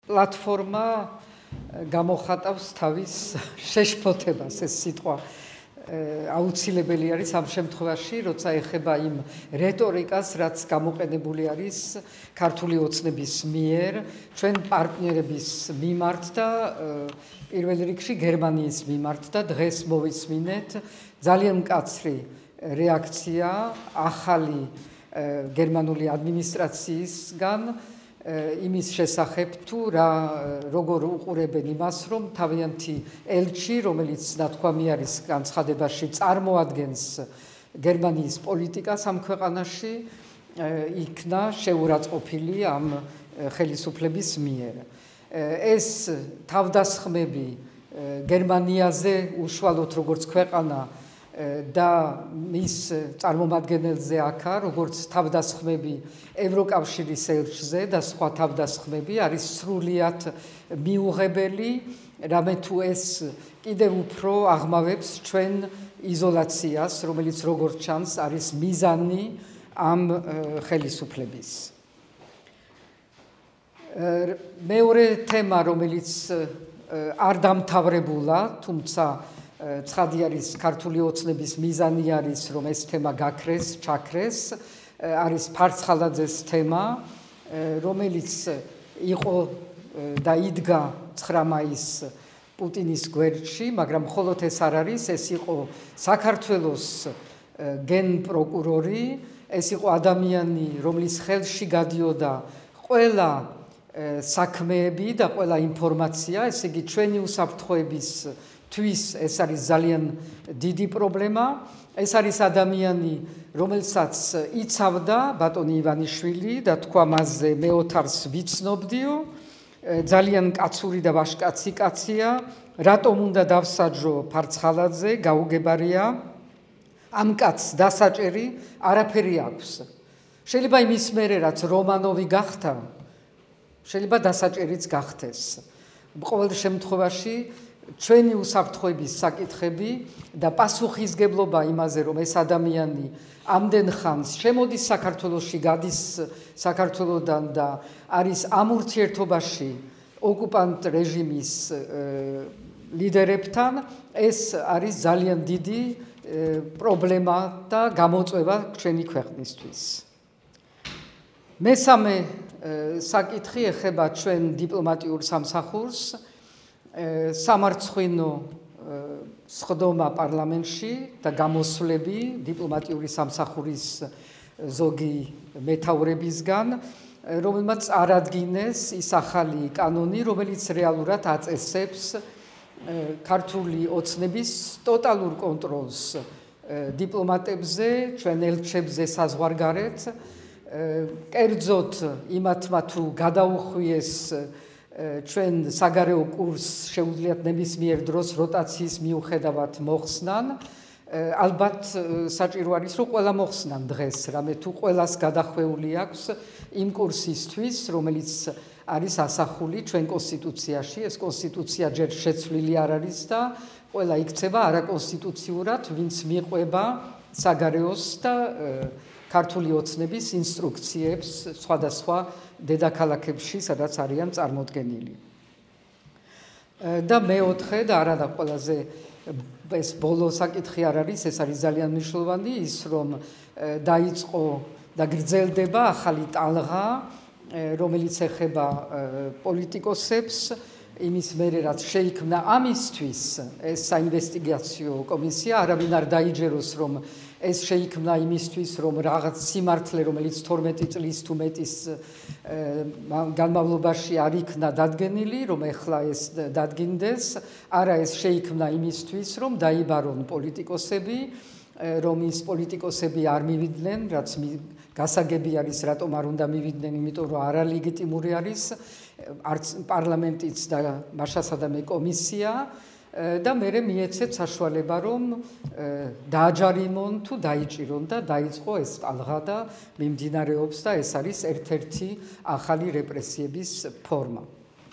პლატფორმა გამოხატავს თავის შეშფოთებას, ეს სიტყვა აუცილებელი არის ამ შემთხვევაში, როცა ეხება იმ რეტორიკას, რაც გამოყენებული არის ქართული ოცნების მიერ, ჩვენ პარტნიორების მიმართ და პირველ რიგში გერმანიის მიმართ და დღეს მოვისმინეთ ძალიან მკაცრი რეაქცია ახალი გერმანული ადმინისტრაციისგან იმის შესახებ თუ როგორ უყურებენ იმას, რომ თავიანთი ელჩი, რომელიც ნათქვამი არის განცხადებაში წარმოადგენს გერმანიის პოლიტიკას ამ ქვეყანაში, იქნა შეურაცხყოფილი ამ ხელისუფლების მიერ. ეს თავდასხმები გერმანიაზე უშუალოდ როგორც ქვეყანა და მის წარმომადგენელზე აქა, როგორც თავდასხმები ევროკავშირის ელჩზე და სხვა თავდასხმები არის სრულიად მიუღებელი, რამე თუ ეს კიდევ უფრო აღმავებს ჩვენ იზოლაციას, რომელიც როგორც ჩანს არის მიზანი ამ ხელისუფლების. მეორე თემა, რომელიც არ დამთავრებულა, თუმცა ცხადი არის ქართული ოცნების მიზანი არის, რომ ეს თემა გაქრეს, ჩაქრეს, არის ფარცხალაძეს თემა, რომელიც იყო და იდგა 9 მაისს პუტინის გვერდში, მაგრამ მხოლოდ ეს არ არის, ეს იყო საქართველოს გენპროკურორი, ეს იყო ადამიანი, რომლის ხელში გადიოდა ყველა საქმეები და ყველა ინფორმაცია, ესე იგი ჩვენი უსაფრთხოების თვის ეს არის ძალიან დიდი პრობლემა. ეს არის ადამიანი, რომელსაც იცავდა ბატონი ივანიშვილი და თქვა მასზე მეოთარს ვიცნობდიო, ძალიან კაცური და ვაჟკაცი კაცია, რატომ უნდა დავსაჯო ფარცხალაძე, გაუგებარია, ამ კაცს დასაჭერი არაფერი აქვს. შეიძლება იმის მერე რაც რომანოვი გახდა, შეიძლება დასაჭერიც გახდეს. ყოველ შემთხვევაში ჩვენი უსაფრთხოების საკითხები და პასუხისგებლობა იმაზე, რომ ეს ადამიანი ამდენ ხანს შემოდის საქართველოში, გადის საქართველოდან და არის ამ ურთიერთობაში ოკუპანტ რეჟიმის ლიდერებთან, ეს არის ძალიან დიდი პრობლემა და გამოწვევა ჩვენი ქვეყნისთვის. მესამე საკითხი ეხება ჩვენ დიპლომატიურ სამსახურს. სამარცხვინო სხდომა პარლამენტში და გამოსვლები დიპლომატიური სამსახურის ზოგი მეთაურებისგან, რომელმაც არადგინეს ის ახალი კანონი, რომელიც რეალურად აწესებს ქართული ოცნების ტოტალურ კონტროლს დიპლომატებზე, ჩვენ ელჩებზე საზღვარგარეთ, კერძოდ იმათმა თუ გადაუხვიეს ჩვენ საგარეო კურსს შეუძლიათ ნებისმიერ დროს როტაციის მიუხედავად მოხსნან, ალბათ საჭირო არის რომ ყველა მოხსნან დღეს, რამე თუ ყველას გადახვეული აქვს იმ კურსისთვის, რომელიც არის ასახული ჩვენ კონსტიტუციაში, ეს კონსტიტუცია ჯერ შეცვლილი არ არის და ყველა იქცება არაკონსტიტუციურად, ვინც მიყვება საგარეოს და ქართული ოცნების ინსტრუქციებს სხვადასხვა დედაქალაქებში, სადაც არიან წარმოდგენილი. და მეოთხე და არადა ყველაზე ეს ბოლო საკითხი არ არის, ეს არის ძალიან მნიშვნელოვანი, ის რომ დაიწყო და გრძელდება ახალი ტალღა, რომელიც ეხება პოლიტიკოსებს, იმის მერე რაც შეიქმნა ამისთვის ეს საინვესტიგაციო კომისია, არავინ არ დაიჯეროს, რომ ეს შეიქმნა იმისთვის, რომ რაღაც სიმართლე, რომელიც 12 წლის თუ მეტის განმავლობაში არ იქნა დადგენილი, რომ ეხლა ეს დადგინდეს, არა ეს შეიქმნა იმისთვის, რომ დაიბარონ პოლიტიკოსები, რომ ის პოლიტიკოსები არ მივიდნენ, რაც გასაგები არის, რატომ არ უნდა მივიდნენ, იმიტომ რომ არალეგიტიმური არის არც პარლამენტიც და მაშასადამე კომისია და მერე მიეცეთ საშუალება, რომ დააჯარიმონ თუ დაიჭირონ და დაიწყო ეს ტალღა და მიმდინარეობს და ეს არის ერთ-ერთი ახალი რეპრესიების ფორმა.